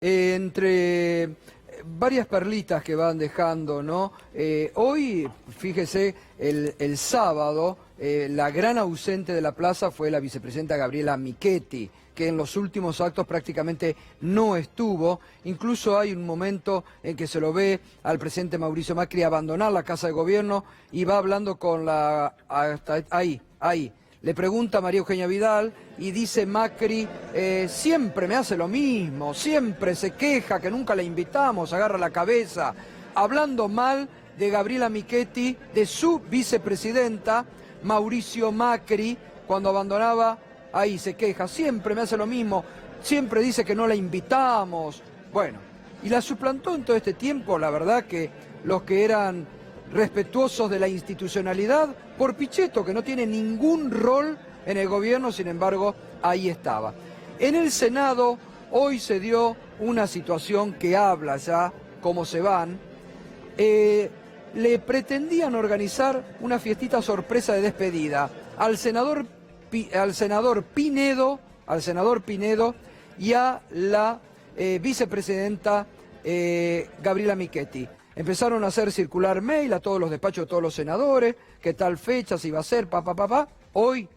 Entre varias perlitas que van dejando, ¿no? Hoy, fíjese, el sábado, la gran ausente de la plaza fue la vicepresidenta Gabriela Michetti, que en los últimos actos prácticamente no estuvo. Incluso hay un momento en que se lo ve al presidente Mauricio Macri abandonar la Casa de Gobierno y va hablando con la... hasta ahí. Le pregunta a María Eugenia Vidal y dice Macri, siempre me hace lo mismo, siempre se queja que nunca la invitamos, agarra la cabeza, hablando mal de Gabriela Michetti, de su vicepresidenta, Mauricio Macri, cuando abandonaba, ahí se queja, siempre me hace lo mismo, siempre dice que no la invitamos. Bueno, y la suplantó en todo este tiempo, la verdad que los que eran respetuosos de la institucionalidad, por Pichetto, que no tiene ningún rol en el gobierno, sin embargo, ahí estaba. En el Senado hoy se dio una situación que habla ya cómo se van. Le pretendían organizar una fiestita sorpresa de despedida al senador Pinedo y a la vicepresidenta Gabriela Michetti. Empezaron a hacer circular mail a todos los despachos de todos los senadores, que tal fecha se iba a hacer, Hoy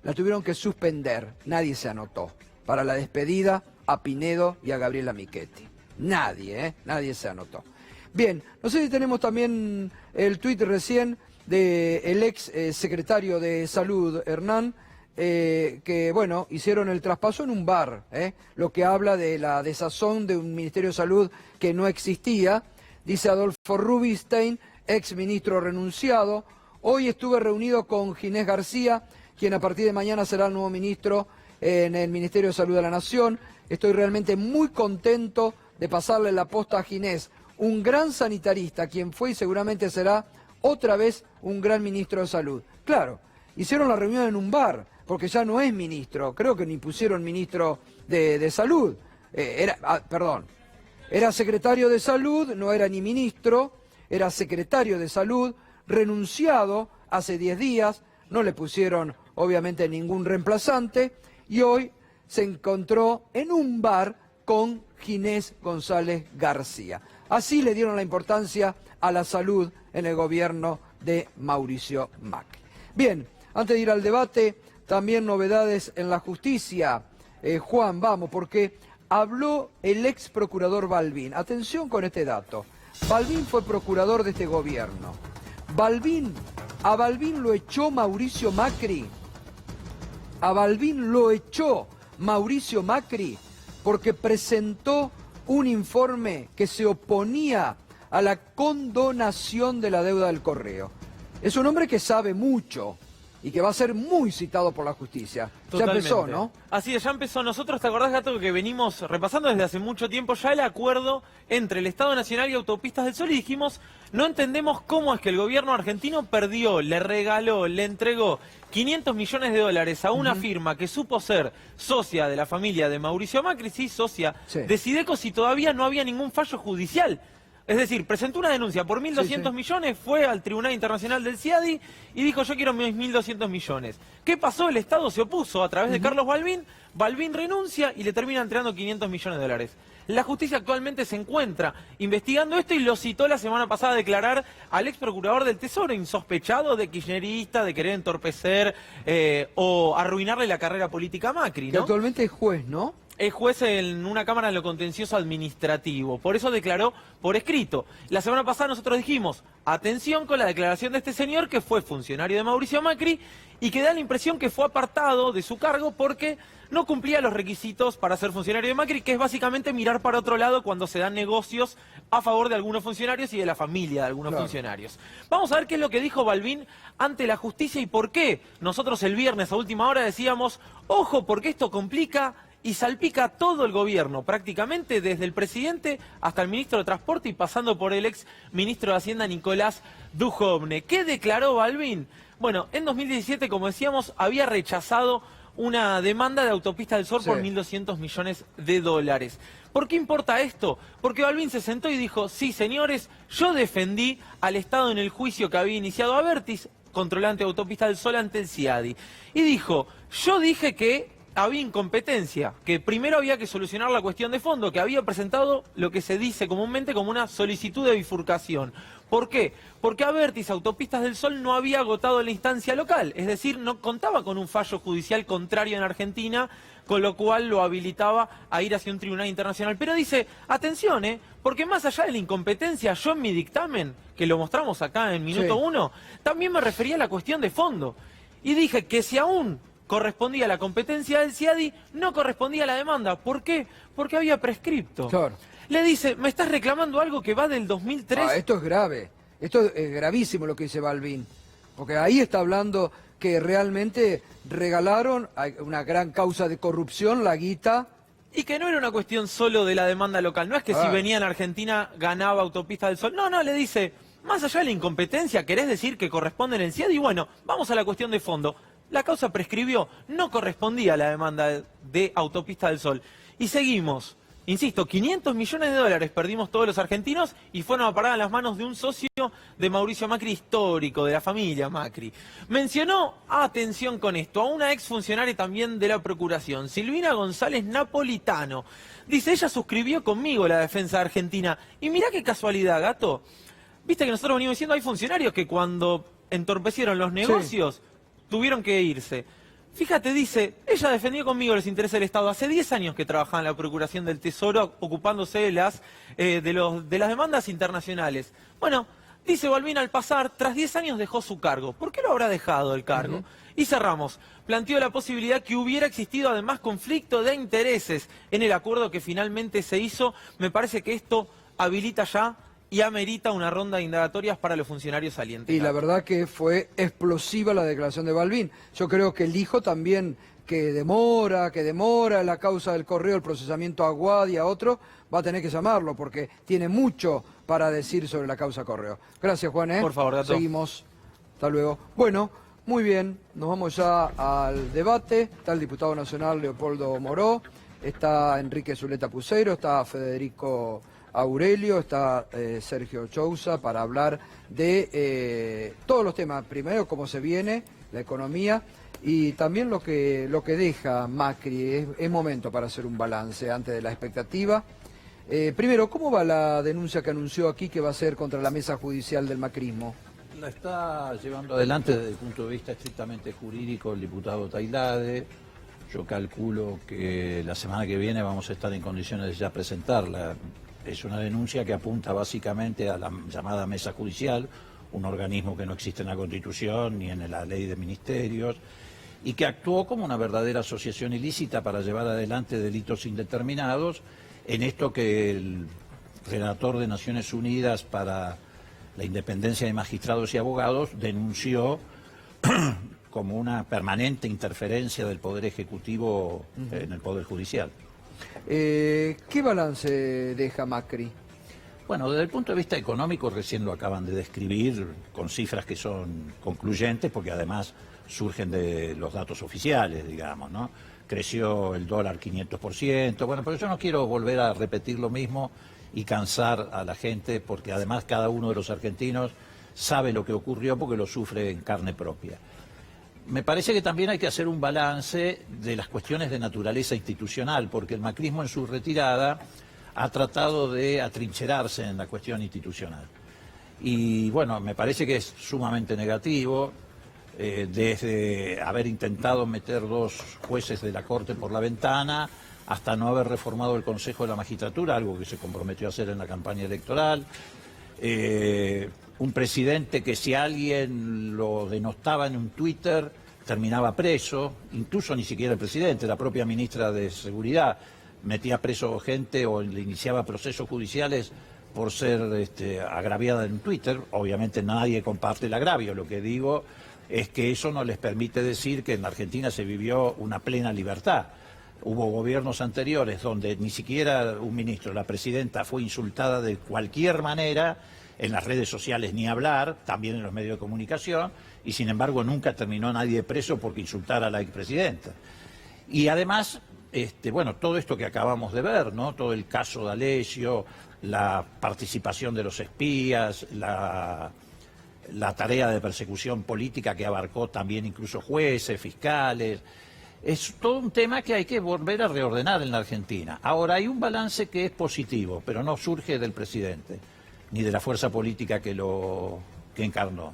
la tuvieron que suspender, nadie se anotó para la despedida a Pinedo y a Gabriela Michetti. Nadie se anotó. Bien, no sé si tenemos también el tuit recién del ex secretario de Salud, Hernán, que, bueno, hicieron el traspaso en un bar, lo que habla de la desazón de un Ministerio de Salud que no existía. Dice Adolfo Rubinstein, ex ministro renunciado, hoy estuve reunido con Ginés García, quien a partir de mañana será el nuevo ministro en el Ministerio de Salud de la Nación. Estoy realmente muy contento de pasarle la posta a Ginés, un gran sanitarista, quien fue y seguramente será otra vez un gran ministro de Salud. Claro, hicieron la reunión en un bar, porque ya no es ministro, creo que ni pusieron ministro de Salud, era secretario de Salud, no era ni ministro, era secretario de Salud, renunciado hace 10 días, no le pusieron obviamente ningún reemplazante y hoy se encontró en un bar con Ginés González García. Así le dieron la importancia a la salud en el gobierno de Mauricio Macri. Bien, antes de ir al debate, también novedades en la justicia. Juan, vamos, porque habló el ex procurador Balbín. Atención con este dato. Balbín fue procurador de este gobierno. A Balbín lo echó Mauricio Macri. A Balbín lo echó Mauricio Macri porque presentó un informe que se oponía a la condonación de la deuda del Correo. Es un hombre que sabe mucho y que va a ser muy citado por la justicia. Totalmente. Ya empezó, ¿no? Así es, ya empezó. Nosotros, ¿te acordás, Gato, que venimos repasando desde hace mucho tiempo ya el acuerdo entre el Estado Nacional y Autopistas del Sol? Y dijimos, no entendemos cómo es que el gobierno argentino perdió, le regaló, le entregó 500 millones de dólares a una firma que supo ser socia de la familia de Mauricio Macri, sí, socia de Sideco, si todavía no había ningún fallo judicial. Es decir, presentó una denuncia por 1.200 millones, fue al Tribunal Internacional del CIADI y dijo, yo quiero mis 1.200 millones. ¿Qué pasó? El Estado se opuso a través de Carlos Balbín, Balbín renuncia y le termina entregando 500 millones de dólares. La justicia actualmente se encuentra investigando esto y lo citó la semana pasada a declarar al ex procurador del Tesoro, insospechado de kirchnerista, de querer entorpecer o arruinarle la carrera política a Macri, ¿no? Que actualmente es juez, ¿no? Es juez en una cámara de lo contencioso administrativo, por eso declaró por escrito. La semana pasada nosotros dijimos, atención con la declaración de este señor que fue funcionario de Mauricio Macri y que da la impresión que fue apartado de su cargo porque no cumplía los requisitos para ser funcionario de Macri, que es básicamente mirar para otro lado cuando se dan negocios a favor de algunos funcionarios y de la familia de algunos funcionarios. Vamos a ver qué es lo que dijo Balbín ante la justicia y por qué. Nosotros el viernes a última hora decíamos, ojo, porque esto complica y salpica todo el gobierno, prácticamente desde el presidente hasta el ministro de Transporte y pasando por el ex ministro de Hacienda Nicolás Dujovne. ¿Qué declaró Balbín? Bueno, en 2017, como decíamos, había rechazado una demanda de Autopista del Sol por 1.200 millones de dólares. ¿Por qué importa esto? Porque Balbín se sentó y dijo, sí, señores, yo defendí al Estado en el juicio que había iniciado Abertis, controlante de Autopista del Sol, ante el CIADI. Y dijo, yo dije que había incompetencia, que primero había que solucionar la cuestión de fondo, que había presentado lo que se dice comúnmente como una solicitud de bifurcación. ¿Por qué? Porque Abertis Autopistas del Sol no había agotado la instancia local, es decir, no contaba con un fallo judicial contrario en Argentina, con lo cual lo habilitaba a ir hacia un tribunal internacional. Pero dice, atención, porque más allá de la incompetencia, yo en mi dictamen, que lo mostramos acá en minuto 1, también me refería a la cuestión de fondo. Y dije que si aún correspondía la competencia del CIADI, no correspondía a la demanda. ¿Por qué? Porque había prescripto. Claro. Le dice, me estás reclamando algo que va del 2003. Esto es grave, esto es gravísimo lo que dice Balbín, porque ahí está hablando que realmente regalaron a una gran causa de corrupción la guita. Y que no era una cuestión solo de la demanda local, no es que si venía en Argentina ganaba Autopista del Sol, no, le dice, más allá de la incompetencia, ¿querés decir que corresponde en el CIADI? Bueno, vamos a la cuestión de fondo. La causa prescribió, no correspondía a la demanda de Autopista del Sol. Y seguimos. Insisto, 500 millones de dólares perdimos todos los argentinos y fueron a parar a las manos de un socio de Mauricio Macri histórico, de la familia Macri. Mencionó, atención con esto, a una exfuncionaria también de la Procuración, Silvina González Napolitano. Dice, ella suscribió conmigo la defensa de Argentina. Y mirá qué casualidad, gato. Viste que nosotros venimos diciendo, hay funcionarios que cuando entorpecieron los negocios tuvieron que irse. Fíjate, dice, ella defendió conmigo los intereses del Estado. Hace 10 años que trabajaba en la Procuración del Tesoro ocupándose de las demandas internacionales. Bueno, dice Balbín al pasar, tras 10 años dejó su cargo. ¿Por qué lo habrá dejado el cargo? Y cerramos. Planteó la posibilidad que hubiera existido además conflicto de intereses en el acuerdo que finalmente se hizo. Me parece que esto habilita ya y amerita una ronda de indagatorias para los funcionarios salientes. Y la verdad que fue explosiva la declaración de Balbín. Yo creo que el hijo también, que demora la causa del correo, el procesamiento a Guadi, a otro, va a tener que llamarlo porque tiene mucho para decir sobre la causa correo. Gracias, Juan. Por favor, gato. Seguimos. Hasta luego. Bueno, muy bien. Nos vamos ya al debate. Está el diputado nacional Leopoldo Moró, está Enrique Zuleta Pucero, está Federico Aurelio, está Sergio Chousa para hablar de todos los temas. Primero, cómo se viene la economía y también lo que deja Macri. Es momento para hacer un balance antes de la expectativa. Primero, ¿cómo va la denuncia que anunció aquí que va a ser contra la mesa judicial del macrismo? La está llevando adelante desde el punto de vista estrictamente jurídico el diputado Tailade. Yo calculo que la semana que viene vamos a estar en condiciones de ya presentarla. Es una denuncia que apunta básicamente a la llamada mesa judicial, un organismo que no existe en la Constitución ni en la ley de ministerios, y que actuó como una verdadera asociación ilícita para llevar adelante delitos indeterminados en esto que el relator de Naciones Unidas para la independencia de magistrados y abogados denunció como una permanente interferencia del Poder Ejecutivo en el Poder Judicial. ¿Qué balance deja Macri? Bueno, desde el punto de vista económico recién lo acaban de describir con cifras que son concluyentes porque además surgen de los datos oficiales, digamos, ¿no? Creció el dólar 500%, bueno, pero yo no quiero volver a repetir lo mismo y cansar a la gente porque además cada uno de los argentinos sabe lo que ocurrió porque lo sufre en carne propia. Me parece que también hay que hacer un balance de las cuestiones de naturaleza institucional, porque el macrismo en su retirada ha tratado de atrincherarse en la cuestión institucional. Y bueno, me parece que es sumamente negativo, desde haber intentado meter 2 jueces de la Corte por la ventana, hasta no haber reformado el Consejo de la Magistratura, algo que se comprometió a hacer en la campaña electoral. Un presidente que si alguien lo denostaba en un Twitter terminaba preso, incluso ni siquiera el presidente, la propia ministra de Seguridad metía preso gente o le iniciaba procesos judiciales por ser agraviada en Twitter. Obviamente nadie comparte el agravio, lo que digo es que eso no les permite decir que en la Argentina se vivió una plena libertad. Hubo gobiernos anteriores donde ni siquiera un ministro, la presidenta, fue insultada de cualquier manera, en las redes sociales ni hablar, también en los medios de comunicación, y sin embargo nunca terminó nadie preso porque insultara a la expresidenta. Y además, bueno, todo esto que acabamos de ver, ¿no? Todo el caso de Alessio, la participación de los espías, la tarea de persecución política que abarcó también incluso jueces, fiscales. Es todo un tema que hay que volver a reordenar en la Argentina. Ahora, hay un balance que es positivo, pero no surge del presidente, ni de la fuerza política que encarnó,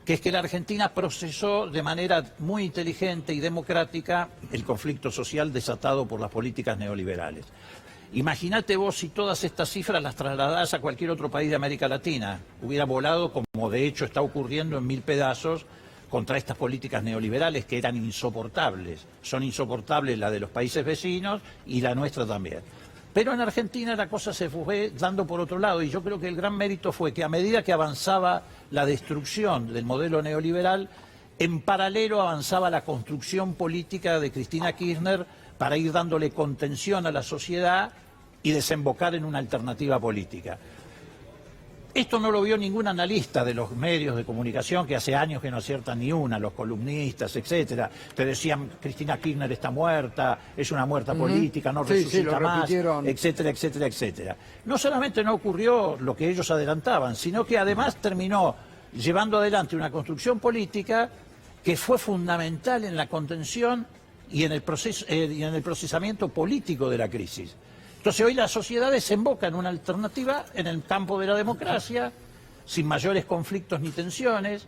que es que la Argentina procesó de manera muy inteligente y democrática el conflicto social desatado por las políticas neoliberales. Imagínate vos si todas estas cifras las trasladás a cualquier otro país de América Latina. Hubiera volado, como de hecho está ocurriendo, en 1000 pedazos contra estas políticas neoliberales que eran insoportables. Son insoportables la de los países vecinos y la nuestra también. Pero en Argentina la cosa se fue dando por otro lado, y yo creo que el gran mérito fue que a medida que avanzaba la destrucción del modelo neoliberal, en paralelo avanzaba la construcción política de Cristina Kirchner para ir dándole contención a la sociedad y desembocar en una alternativa política. Esto no lo vio ningún analista de los medios de comunicación, que hace años que no aciertan ni una, los columnistas, etcétera. Te decían, Cristina Kirchner está muerta, es una muerta política, no resucita más, etcétera, etcétera, etcétera. No solamente no ocurrió lo que ellos adelantaban, sino que además terminó llevando adelante una construcción política que fue fundamental en la contención y en el procesamiento político de la crisis. Entonces hoy la sociedad desemboca en una alternativa en el campo de la democracia, sin mayores conflictos ni tensiones,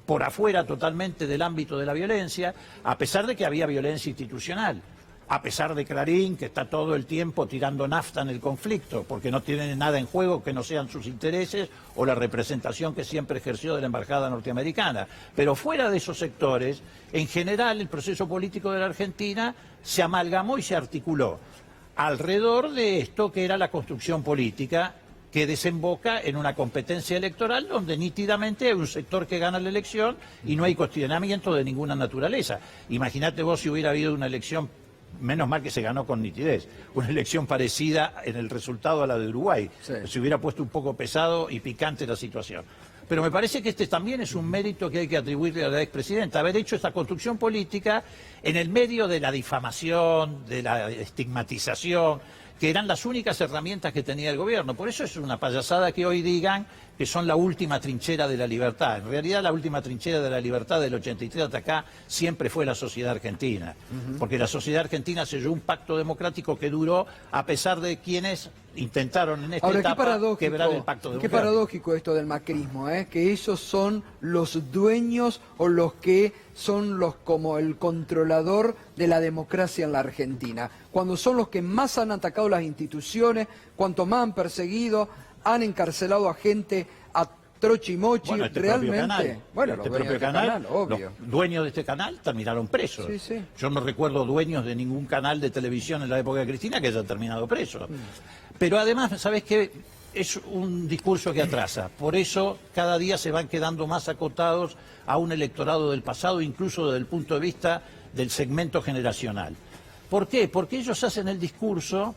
por afuera totalmente del ámbito de la violencia, a pesar de que había violencia institucional, a pesar de Clarín, que está todo el tiempo tirando nafta en el conflicto, porque no tiene nada en juego que no sean sus intereses o la representación que siempre ejerció de la embajada norteamericana. Pero fuera de esos sectores, en general el proceso político de la Argentina se amalgamó y se articuló alrededor de esto que era la construcción política, que desemboca en una competencia electoral donde nítidamente hay un sector que gana la elección y no hay cuestionamiento de ninguna naturaleza. Imagínate vos si hubiera habido una elección, menos mal que se ganó con nitidez, una elección parecida en el resultado a la de Uruguay. Sí. Se hubiera puesto un poco pesado y picante la situación. Pero me parece que este también es un mérito que hay que atribuirle a la expresidenta, haber hecho esta construcción política en el medio de la difamación, de la estigmatización, que eran las únicas herramientas que tenía el gobierno. Por eso es una payasada que hoy digan que son la última trinchera de la libertad. En realidad la última trinchera de la libertad del 83 hasta acá siempre fue la sociedad argentina. Porque la sociedad argentina selló un pacto democrático que duró a pesar de quienes intentaron en esta etapa quebrar el pacto democrático. Qué paradójico esto del macrismo, que ellos son los dueños o los que son los como el controlador de la democracia en la Argentina, cuando son los que más han atacado las instituciones, cuanto más han perseguido, han encarcelado a gente a troche y mochi, bueno, realmente. Bueno, los dueños de este canal terminaron presos. Sí, sí. Yo no recuerdo dueños de ningún canal de televisión en la época de Cristina que hayan terminado presos. Pero además, ¿sabes qué? Es un discurso que atrasa. Por eso cada día se van quedando más acotados a un electorado del pasado, incluso desde el punto de vista del segmento generacional. ¿Por qué? Porque ellos hacen el discurso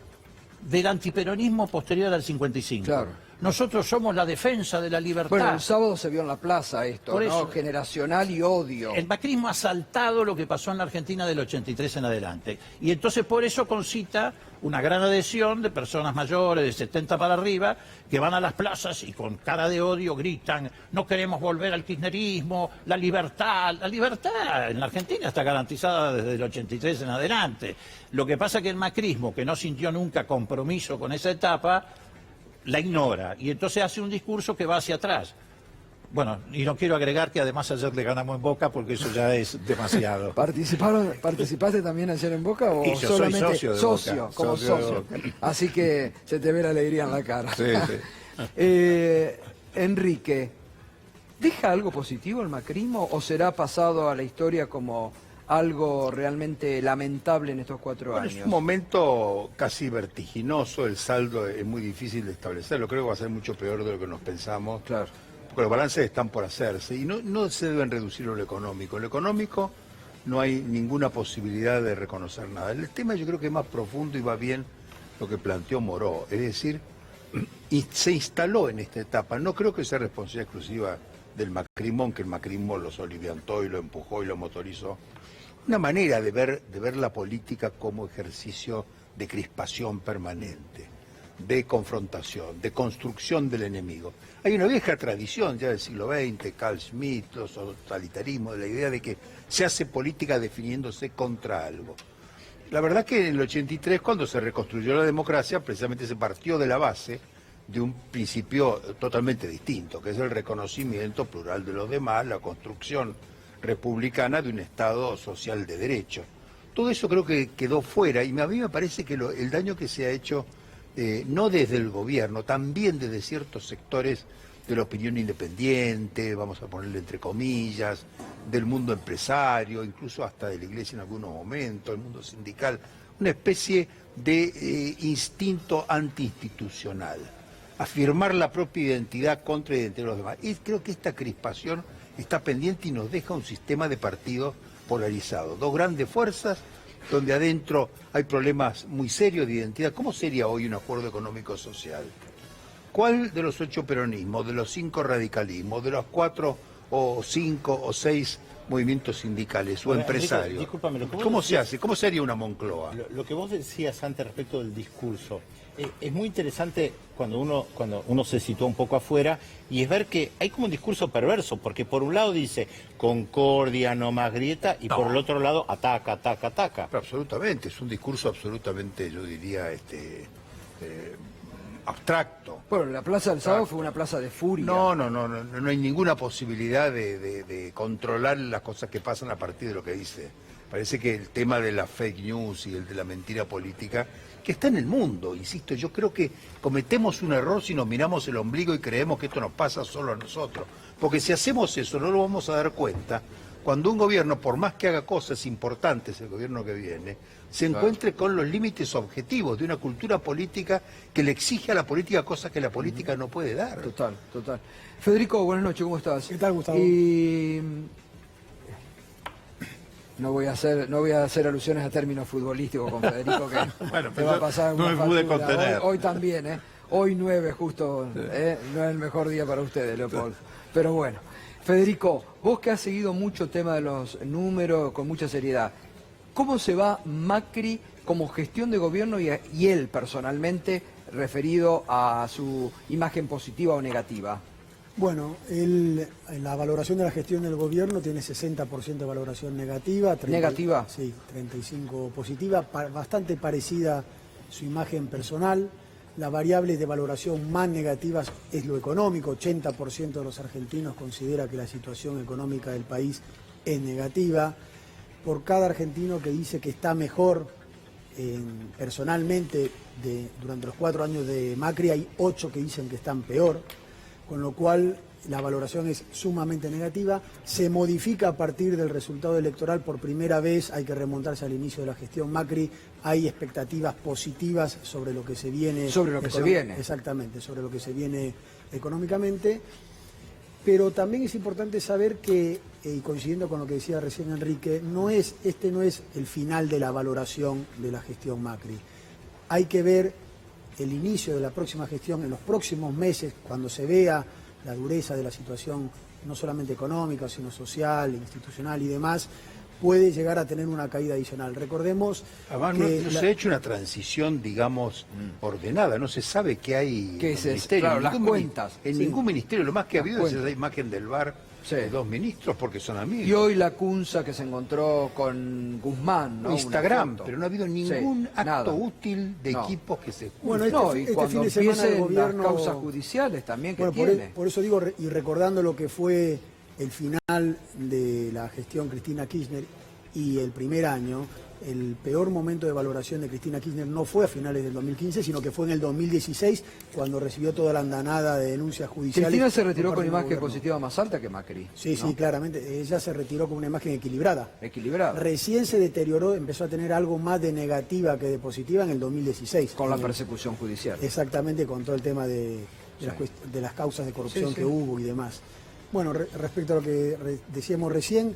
del antiperonismo posterior al 55. Claro. Nosotros somos la defensa de la libertad. Bueno, el sábado se vio en la plaza esto, ¿no? Generacional y odio. El macrismo ha saltado lo que pasó en la Argentina del 83 en adelante. Y entonces por eso concita una gran adhesión de personas mayores, de 70 para arriba, que van a las plazas y con cara de odio gritan: no queremos volver al kirchnerismo, la libertad. La libertad en la Argentina está garantizada desde el 83 en adelante. Lo que pasa es que el macrismo, que no sintió nunca compromiso con esa etapa, la ignora y entonces hace un discurso que va hacia atrás. Bueno, y no quiero agregar que además ayer le ganamos en Boca porque eso ya es demasiado. ¿Participaste también ayer en Boca o yo solamente soy socio, como socio? Así que se te ve la alegría en la cara. Sí, sí. Enrique, ¿deja algo positivo el macrismo o será pasado a la historia como algo realmente lamentable en estos 4 años? Es un momento casi vertiginoso, el saldo es muy difícil de establecerlo, creo que va a ser mucho peor de lo que nos pensamos, claro, porque los balances están por hacerse y no se deben reducir a lo económico. En lo económico no hay ninguna posibilidad de reconocer nada. El tema yo creo que es más profundo y va bien lo que planteó Moró, es decir, y se instaló en esta etapa, no creo que sea responsabilidad exclusiva del macrismo, aunque el macrismo lo soliviantó y lo empujó y lo motorizó. Una manera de ver la política como ejercicio de crispación permanente, de confrontación, de construcción del enemigo. Hay una vieja tradición ya del siglo XX, Carl Schmitt, los totalitarismos, de la idea de que se hace política definiéndose contra algo. La verdad que en el 83, cuando se reconstruyó la democracia, precisamente se partió de la base de un principio totalmente distinto, que es el reconocimiento plural de los demás, la construcción republicana de un Estado social de derecho. Todo eso creo que quedó fuera y a mí me parece que el daño que se ha hecho, no desde el gobierno, también desde ciertos sectores de la opinión independiente, vamos a ponerle entre comillas, del mundo empresario, incluso hasta de la iglesia en algunos momentos, el mundo sindical, una especie de instinto antiinstitucional, afirmar la propia identidad contra la identidad de los demás. Y creo que esta crispación está pendiente y nos deja un sistema de partidos polarizado, dos grandes fuerzas donde adentro hay problemas muy serios de identidad. ¿Cómo sería hoy un acuerdo económico-social? ¿Cuál de los 8 peronismos, de los 5 radicalismos, de los 4 o 5 o 6 movimientos sindicales o empresarios? Discúlpame, ¿Cómo se hace? ¿Cómo sería una Moncloa? Lo que vos decías antes respecto del discurso, es muy interesante cuando uno se sitúa un poco afuera y es ver que hay como un discurso perverso, porque por un lado dice concordia, no más grieta, y por el otro lado ataca, ataca, ataca. Pero absolutamente, es un discurso absolutamente, yo diría, abstracto. Bueno, la plaza del sábado fue una plaza de furia. No hay ninguna posibilidad de controlar las cosas que pasan a partir de lo que dice. Parece que el tema de la fake news y el de la mentira política, que está en el mundo, insisto, yo creo que cometemos un error si nos miramos el ombligo y creemos que esto nos pasa solo a nosotros. Porque si hacemos eso, no lo vamos a dar cuenta cuando un gobierno, por más que haga cosas importantes, el gobierno que viene, se encuentre con los límites objetivos de una cultura política que le exige a la política cosas que la política no puede dar. Total. Federico, buenas noches, ¿cómo estás? ¿Qué tal, Gustavo? Y no voy a hacer alusiones a términos futbolísticos con Federico, que Bueno, te va a pasar no una me pude factura. contener. Hoy también, ¿eh? Hoy 9 justo, no es el mejor día para ustedes, Leopoldo. Pero bueno, Federico, vos que has seguido mucho tema de los números con mucha seriedad, ¿cómo se va Macri como gestión de gobierno y él personalmente referido a su imagen positiva o negativa? Bueno, la valoración de la gestión del gobierno tiene 60% de valoración negativa. ¿Negativa? Sí, 35% positiva, bastante parecida su imagen personal. Las variables de valoración más negativas es lo económico. 80% de los argentinos considera que la situación económica del país es negativa. Por cada argentino que dice que está mejor personalmente durante los 4 años de Macri, hay 8 que dicen que están peor, con lo cual la valoración es sumamente negativa. Se modifica a partir del resultado electoral por primera vez, hay que remontarse al inicio de la gestión Macri, hay expectativas positivas sobre lo que se viene. Sobre lo que se viene. Exactamente, sobre lo que se viene económicamente. Pero también es importante saber que, y coincidiendo con lo que decía recién Enrique, este no es el final de la valoración de la gestión Macri. Hay que ver el inicio de la próxima gestión en los próximos meses, cuando se vea la dureza de la situación, no solamente económica, sino social, institucional y demás, puede llegar a tener una caída adicional. Recordemos Además, que no se ha hecho una transición, digamos, ordenada. No se sabe qué hay ¿Qué en es el eso? ministerio. Claro, En las ningún cuentas. En Sí. ningún ministerio. Lo más que ha habido es cuentas. esa imagen del bar Sí. de 2 ministros porque son amigos. Y hoy la Cunza que se encontró con Guzmán, ¿no? Instagram, Una foto. pero no ha habido ningún Sí, acto nada. útil de No. equipos que se Bueno, No, y este cuando fin de semana el empiecen gobierno- las causas judiciales también que Bueno, tiene. por eso digo, y recordando lo que fue el final de la gestión Cristina Kirchner y el primer año, el peor momento de valoración de Cristina Kirchner no fue a finales del 2015, sino que fue en el 2016, cuando recibió toda la andanada de denuncias judiciales. Cristina se retiró por con parte del imagen gobierno. positiva más alta que Macri. Sí, ¿no? sí, claramente. Ella se retiró con una imagen equilibrada. Equilibrada. Recién se deterioró, empezó a tener algo más de negativa que de positiva en el 2016. Con la En el- persecución judicial. Exactamente, con todo el tema de Sí. de las causas de corrupción Sí, sí. que hubo y demás. Bueno, respecto a lo que decíamos recién,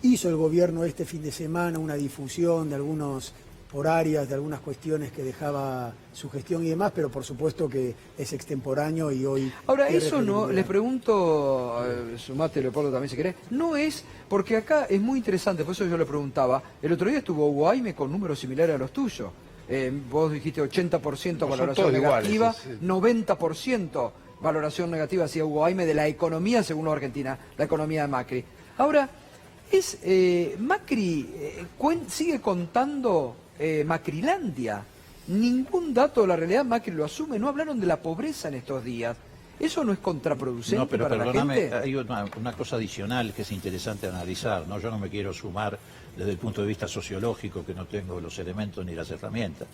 hizo el gobierno este fin de semana una difusión de algunos horarias, de algunas cuestiones que dejaba su gestión y demás, pero por supuesto que es extemporáneo y hoy... Ahora, pierde eso no, credibilidad. les pregunto, sumate Leopoldo también si querés, no es, porque acá es muy interesante, por eso yo le preguntaba, el otro día estuvo Guaime con números similares a los tuyos. vos dijiste 80% No, son valoración todos iguales, negativa, sí. 90% valoración negativa, decía Hugo Aime, de la economía, según Argentina, la economía de Macri. Ahora, Macri sigue contando Macrilandia. Ningún dato de la realidad Macri lo asume. No hablaron de la pobreza en estos días. ¿Eso no es contraproducente No, pero para la perdóname, gente? hay una cosa adicional que es interesante analizar, ¿no? Yo no me quiero sumar desde el punto de vista sociológico, que no tengo los elementos ni las herramientas.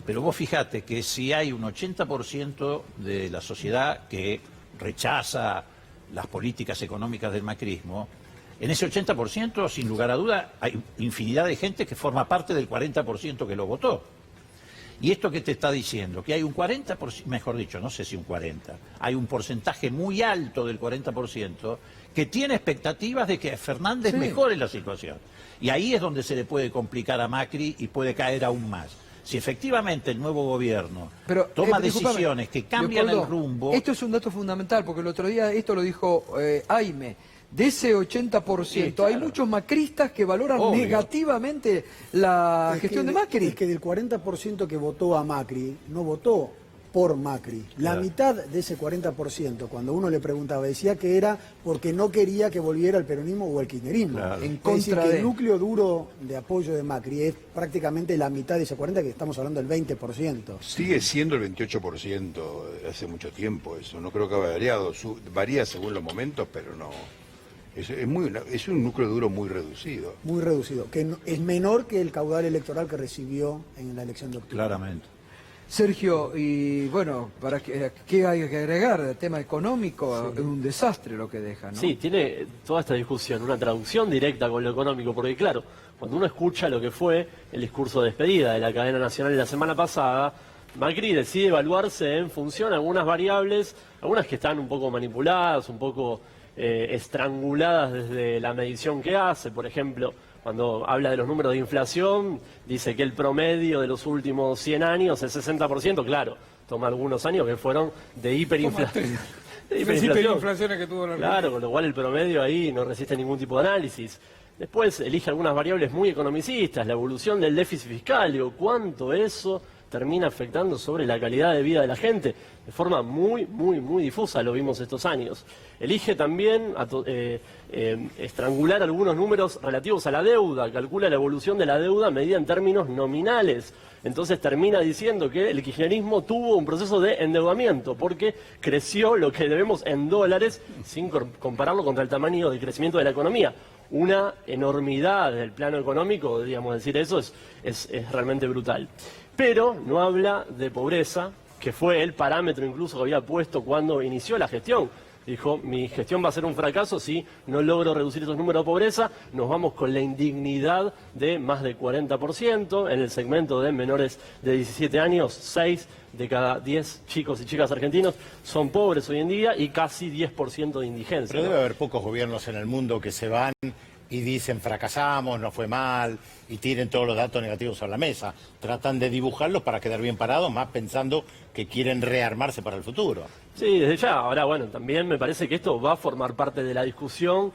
Pero vos fijate que si hay un 80% de la sociedad que rechaza las políticas económicas del macrismo, en ese 80%, sin lugar a duda, hay infinidad de gente que forma parte del 40% que lo votó. ¿Y esto qué te está diciendo? Que hay un 40%, mejor dicho, no sé si un 40%, hay un porcentaje muy alto del 40% que tiene expectativas de que Fernández mejore la situación. Y ahí es donde se le puede complicar a Macri y puede caer aún más. Si efectivamente el nuevo gobierno toma decisiones que cambian el rumbo... Esto es un dato fundamental, porque el otro día esto lo dijo Aime. De ese 80%, sí, claro, hay muchos macristas que valoran negativamente la gestión de Macri. Es que del 40% que votó a Macri, no votó por Macri. La mitad de ese 40%, cuando uno le preguntaba, decía que era porque no quería que volviera el peronismo o el kirchnerismo. En Es contra decir, que de... el núcleo duro de apoyo de Macri es prácticamente la mitad de ese 40%, que estamos hablando del 20%. Sigue siendo el 28% hace mucho tiempo eso. No creo que haya variado. Varía según los momentos, pero no... Es un núcleo duro muy reducido. Muy reducido, que es menor que el caudal electoral que recibió en la elección de octubre. Claramente. Sergio, y bueno, ¿qué hay que agregar? El tema económico es un desastre lo que deja, ¿no? Sí, tiene toda esta discusión una traducción directa con lo económico, porque claro, cuando uno escucha lo que fue el discurso de despedida de la cadena nacional la semana pasada, Macri decide evaluarse en función a algunas variables, algunas que están un poco manipuladas, un poco estranguladas desde la medición que hace. Por ejemplo, cuando habla de los números de inflación, dice que el promedio de los últimos 100 años es 60%, claro, toma algunos años que fueron de hiperinflación. Hiperinflaciones que tuvo la Argentina. Claro, con lo cual el promedio ahí no resiste ningún tipo de análisis. Después elige algunas variables muy economicistas, la evolución del déficit fiscal, digo, cuánto eso termina afectando sobre la calidad de vida de la gente, de forma muy difusa, lo vimos estos años. Elige también estrangular algunos números relativos a la deuda, calcula la evolución de la deuda medida en términos nominales. Entonces termina diciendo que el kirchnerismo tuvo un proceso de endeudamiento, porque creció lo que debemos en dólares, sin compararlo contra el tamaño del crecimiento de la economía. Una enormidad del plano económico, digamos decir eso, es realmente brutal. Pero no habla de pobreza, que fue el parámetro incluso que había puesto cuando inició la gestión. Dijo, mi gestión va a ser un fracaso si no logro reducir esos números de pobreza. Nos vamos con la indignidad de más de 40%. En el segmento de menores de 17 años, 6 de cada 10 chicos y chicas argentinos son pobres hoy en día y casi 10% de indigencia. Pero debe haber pocos gobiernos en el mundo que se van y dicen fracasamos, no fue mal, y tiren todos los datos negativos a la mesa. Tratan de dibujarlos para quedar bien parados, más pensando que quieren rearmarse para el futuro. Sí, desde ya. Ahora, bueno, también me parece que esto va a formar parte de la discusión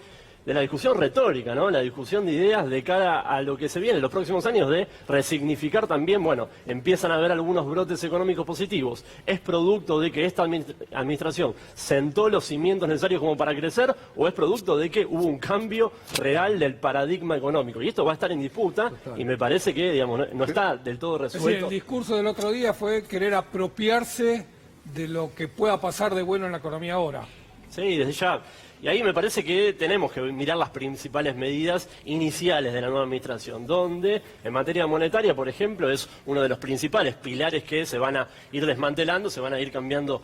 retórica, ¿no? La discusión de ideas de cara a lo que se viene en los próximos años, de resignificar también, bueno, empiezan a haber algunos brotes económicos positivos. ¿Es producto de que esta administración sentó los cimientos necesarios como para crecer, o es producto de que hubo un cambio real del paradigma económico? Y esto va a estar en disputa, y me parece que, digamos, no está del todo Es decir, resuelto. el discurso del otro día fue querer apropiarse de lo que pueda pasar de bueno en la economía ahora. Sí, desde ya. Y ahí me parece que tenemos que mirar las principales medidas iniciales de la nueva administración, donde en materia monetaria, por ejemplo, es uno de los principales pilares que se van a ir desmantelando, se van a ir cambiando,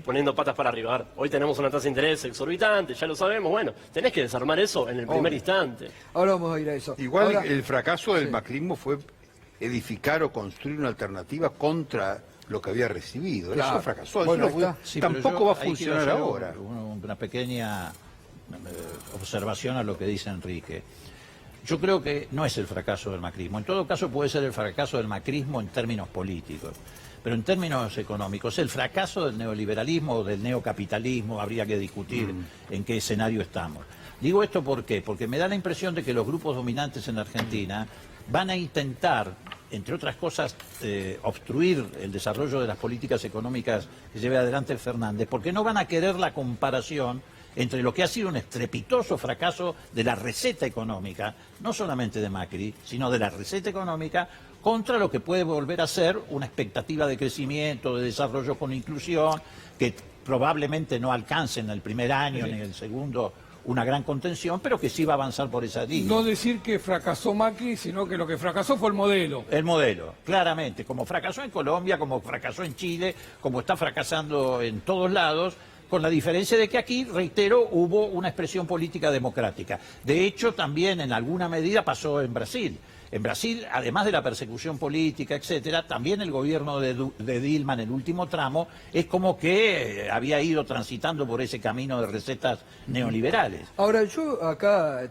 poniendo patas para arriba. A ver, hoy tenemos una tasa de interés exorbitante, ya lo sabemos, bueno, tenés que desarmar eso en el primer instante. Ahora vamos a ir a eso. Igual Ahora, el fracaso del macrismo fue edificar o construir una alternativa contra lo que había recibido. Claro. Eso fracasó. Bueno, Eso no está. Sí, pero tampoco yo va a ahí quiero funcionar hacer ahora. Una pequeña observación a lo que dice Enrique. Yo creo que no es el fracaso del macrismo. En todo caso puede ser el fracaso del macrismo en términos políticos. Pero en términos económicos, el fracaso del neoliberalismo o del neocapitalismo, habría que discutir en qué escenario estamos. Digo esto ¿por qué? Porque me da la impresión de que los grupos dominantes en Argentina van a intentar entre otras cosas, obstruir el desarrollo de las políticas económicas que lleve adelante Fernández, porque no van a querer la comparación entre lo que ha sido un estrepitoso fracaso de la receta económica, no solamente de Macri, sino de la receta económica, contra lo que puede volver a ser una expectativa de crecimiento, de desarrollo con inclusión, que probablemente no alcance en el primer año ni en el segundo una gran contención, pero que sí va a avanzar por esa línea. No decir que fracasó Macri, sino que lo que fracasó fue el modelo. El modelo, claramente, como fracasó en Colombia, como fracasó en Chile, como está fracasando en todos lados, con la diferencia de que aquí, reitero, hubo una expresión política democrática. De hecho, también en alguna medida pasó en Brasil. En Brasil, además de la persecución política, etcétera, también el gobierno de Dilma en el último tramo es como que había ido transitando por ese camino de recetas neoliberales. Ahora, yo acá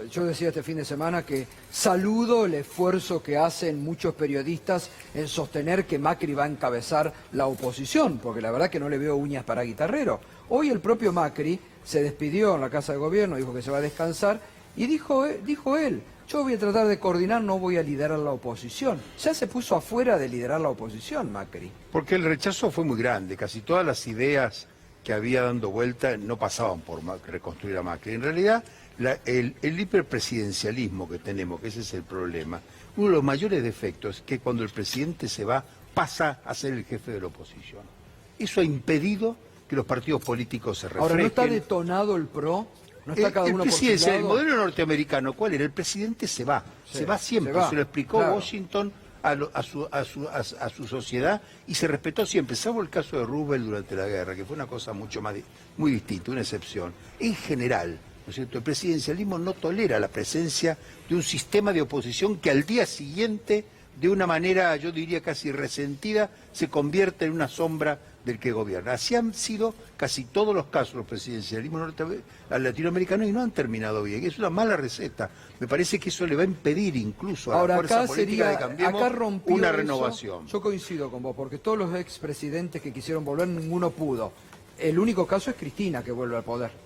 yo decía este fin de semana que saludo el esfuerzo que hacen muchos periodistas en sostener que Macri va a encabezar la oposición, porque la verdad que no le veo uñas para guitarrero. Hoy el propio Macri se despidió en la Casa de Gobierno, dijo que se va a descansar, y dijo él, yo voy a tratar de coordinar, no voy a liderar la oposición. Ya se puso afuera de liderar la oposición, Macri. Porque el rechazo fue muy grande, casi todas las ideas que había dando vuelta no pasaban por reconstruir a Macri. En realidad, el hiperpresidencialismo que tenemos, que ese es el problema, uno de los mayores defectos es que cuando el presidente se va, pasa a ser el jefe de la oposición. Eso ha impedido que los partidos políticos se refresquen. Ahora, ¿no está detonado el PRO? ¿No está cada uno por su lado? El modelo norteamericano, ¿cuál era? El presidente se va siempre, se lo explicó claro. Washington a su sociedad y se respetó siempre, salvo el caso de Roosevelt durante la guerra, que fue una cosa muy distinta, una excepción. En general, ¿no es cierto? El presidencialismo no tolera la presencia de un sistema de oposición que al día siguiente, de una manera, yo diría casi resentida, se convierte en una sombra del que gobierna. Así han sido casi todos los casos los presidencialismos latinoamericanos y no han terminado bien. Es una mala receta. Me parece que eso le va a impedir incluso a la fuerza política de Cambiemos una renovación. Yo coincido con vos, porque todos los expresidentes que quisieron volver, ninguno pudo. El único caso es Cristina, que vuelve al poder.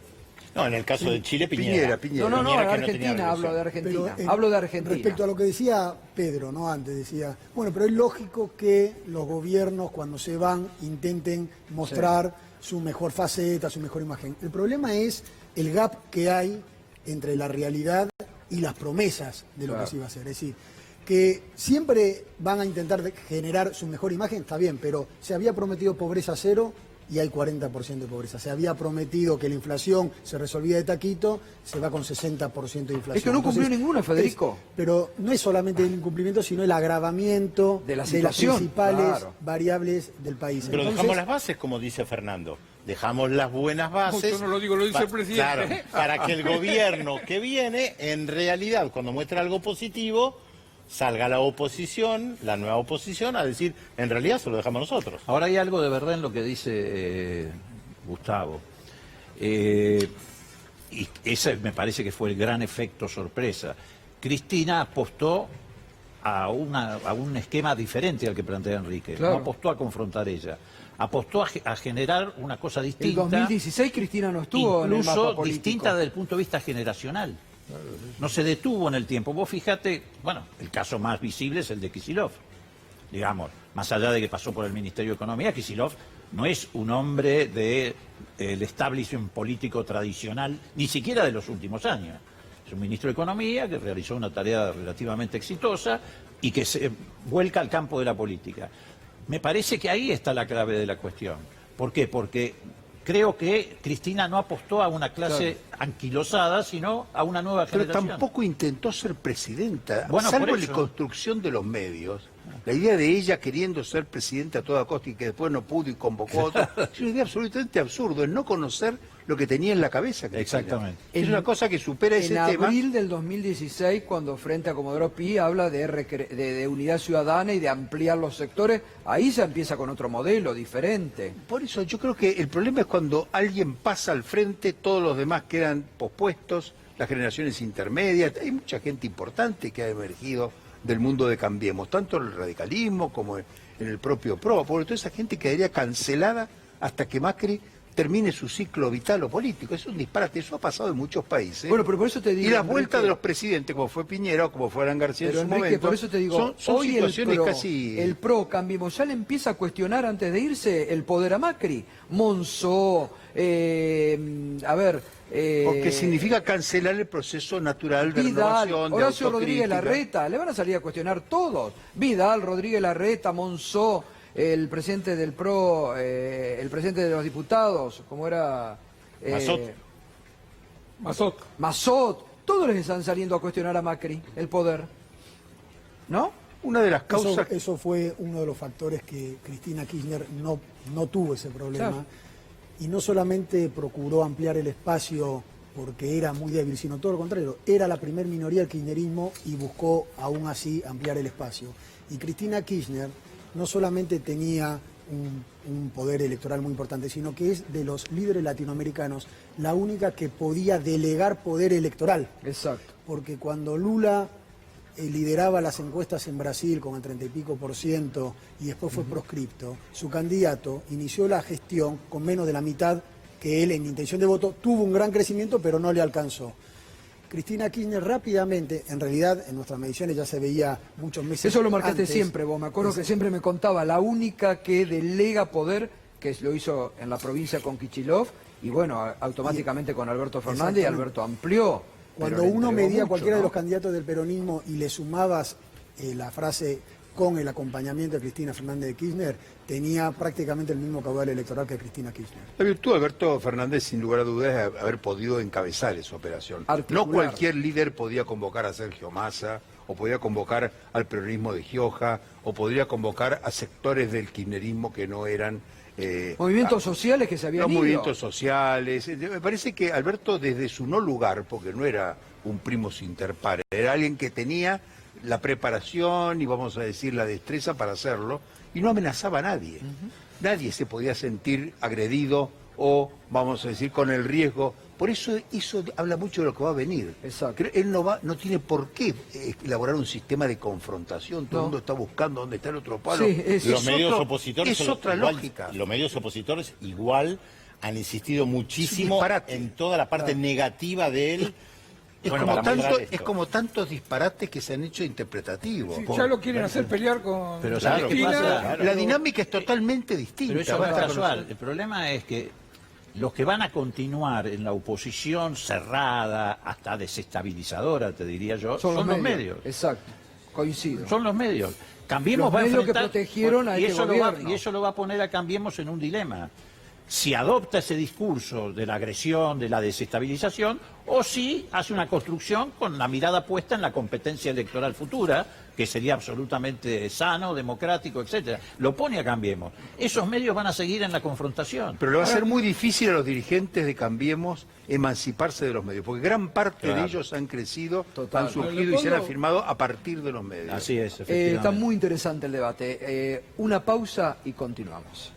No, en el caso de Chile, Piñera. No, Piñera que Argentina, hablo de Argentina. Hablo de Argentina. Respecto a lo que decía Pedro, ¿no? Antes decía, bueno, pero es lógico que los gobiernos cuando se van intenten mostrar su mejor faceta, su mejor imagen. El problema es el gap que hay entre la realidad y las promesas de lo que se iba a hacer. Es decir, que siempre van a intentar generar su mejor imagen, está bien, pero se había prometido pobreza cero y hay 40% de pobreza. Se había prometido que la inflación se resolvía de taquito, se va con 60% de inflación. Es que no cumplió ninguna, Federico. Pero no es solamente el incumplimiento, sino el agravamiento de las principales variables del país. Pero dejamos las bases, como dice Fernando. Dejamos las buenas bases. Yo no lo digo, lo dice el presidente. Claro, para que el gobierno que viene, en realidad, cuando muestra algo positivo, salga la oposición, la nueva oposición, a decir, en realidad se lo dejamos nosotros. Ahora hay algo de verdad en lo que dice Gustavo. Y ese me parece que fue el gran efecto sorpresa. Cristina apostó a un esquema diferente al que plantea Enrique. Claro. No apostó a confrontar ella. Apostó a generar una cosa distinta. En 2016 Cristina no estuvo en el mapa incluso político. distinta desde el punto de vista generacional. No se detuvo en el tiempo. Vos fíjate, bueno, el caso más visible es el de Kicillof. Digamos, más allá de que pasó por el Ministerio de Economía, Kicillof no es un hombre del establishment político tradicional, ni siquiera de los últimos años. Es un ministro de Economía que realizó una tarea relativamente exitosa y que se vuelca al campo de la política. Me parece que ahí está la clave de la cuestión. ¿Por qué? Porque creo que Cristina no apostó a una clase anquilosada, sino a una nueva generación. Pero tampoco intentó ser presidenta, Bueno, salvo por la eso. construcción de los medios. La idea de ella queriendo ser presidenta a toda costa y que después no pudo y convocó a otro, es una idea absolutamente absurda, es no conocer lo que tenía en la cabeza. Cristina. Exactamente. Es una cosa que supera ese tema. En abril del 2016, cuando frente a Comodoro Pi habla de unidad ciudadana y de ampliar los sectores, ahí se empieza con otro modelo diferente. Por eso yo creo que el problema es cuando alguien pasa al frente, todos los demás quedan pospuestos, las generaciones intermedias, hay mucha gente importante que ha emergido del mundo de Cambiemos, tanto en el radicalismo como en el propio PRO, porque toda esa gente quedaría cancelada hasta que Macri termine su ciclo vital o político. Es un disparate, eso ha pasado en muchos países. Bueno, pero por eso te digo, y las Enrique, vueltas de los presidentes, como fue Piñera o como fue Alan García pero en su Enrique, momento, por eso te digo, son hoy situaciones el PRO, casi... el PRO, Cambiemos, ya le empieza a cuestionar antes de irse el poder a Macri. Monzó, porque significa cancelar el proceso natural de Vidal, renovación, de Horacio Rodríguez autocrítica. Larreta, le van a salir a cuestionar todos. Vidal, Rodríguez Larreta, Monzó, el presidente del PRO, el presidente de los diputados, ¿cómo era? Mazot, todos les están saliendo a cuestionar a Macri, el poder. ¿No? Una de las causas... Eso fue uno de los factores que Cristina Kirchner no tuvo ese problema. Claro. Y no solamente procuró ampliar el espacio porque era muy débil, sino todo lo contrario. Era la primer minoría del kirchnerismo y buscó aún así ampliar el espacio. Y Cristina Kirchner no solamente tenía un poder electoral muy importante, sino que es de los líderes latinoamericanos la única que podía delegar poder electoral. Exacto. Porque cuando Lula lideraba las encuestas en Brasil con el 30 y pico % y después fue proscripto, su candidato inició la gestión con menos de la mitad que él en intención de voto, tuvo un gran crecimiento pero no le alcanzó. Cristina Kirchner rápidamente, en realidad en nuestras mediciones ya se veía muchos meses Eso lo marcaste antes, siempre vos, me acuerdo que siempre me contaba, la única que delega poder, que lo hizo en la provincia con Kicillof, y bueno, automáticamente con Alberto Fernández, y Alberto amplió. Cuando uno medía cualquiera de los candidatos del peronismo y le sumabas la frase con el acompañamiento de Cristina Fernández de Kirchner, tenía prácticamente el mismo caudal electoral que Cristina Kirchner. La virtud de Alberto Fernández, sin lugar a dudas, es haber podido encabezar esa operación. Articular. No cualquier líder podía convocar a Sergio Massa, o podía convocar al peronismo de Gioja, o podría convocar a sectores del kirchnerismo que no eran... movimientos sociales que se habían los ido. movimientos sociales. Me parece que Alberto, desde su no lugar, porque no era un primus inter pares, era alguien que tenía la preparación y, vamos a decir, la destreza para hacerlo, y no amenazaba a nadie. Nadie se podía sentir agredido o, vamos a decir, con el riesgo. Por eso habla mucho de lo que va a venir. Exacto. Él no tiene por qué elaborar un sistema de confrontación. Todo el mundo está buscando dónde está el otro palo. Sí, Los medios opositores es otra igual, lógica. Los medios opositores igual han insistido muchísimo disparate. en toda la parte negativa de él. Es, Bueno, como para mostrar tanto, esto. es como tantos disparates que se han hecho interpretativos. Sí, ya lo quieren hacer pelear con Pero ¿sabes qué Cristina. pasa? Claro. La dinámica es totalmente distinta. Pero eso no es Basta casual. conocer. El problema es que los que van a continuar en la oposición cerrada, hasta desestabilizadora, te diría yo, son los medios. Exacto, coincido. Son los medios. Cambiemos Los va a medios que enfrentar- protegieron a y este eso gobierno. y eso lo va a poner a Cambiemos en un dilema. Si adopta ese discurso de la agresión, de la desestabilización, o si hace una construcción con la mirada puesta en la competencia electoral futura, que sería absolutamente sano, democrático, etcétera. Lo pone a Cambiemos. Esos medios van a seguir en la confrontación. Pero le va a ser muy difícil a los dirigentes de Cambiemos emanciparse de los medios, porque gran parte de ellos han crecido, Total. han surgido En el y se han fondo- afirmado a partir de los medios. Así es, efectivamente. Está muy interesante el debate. Una pausa y continuamos.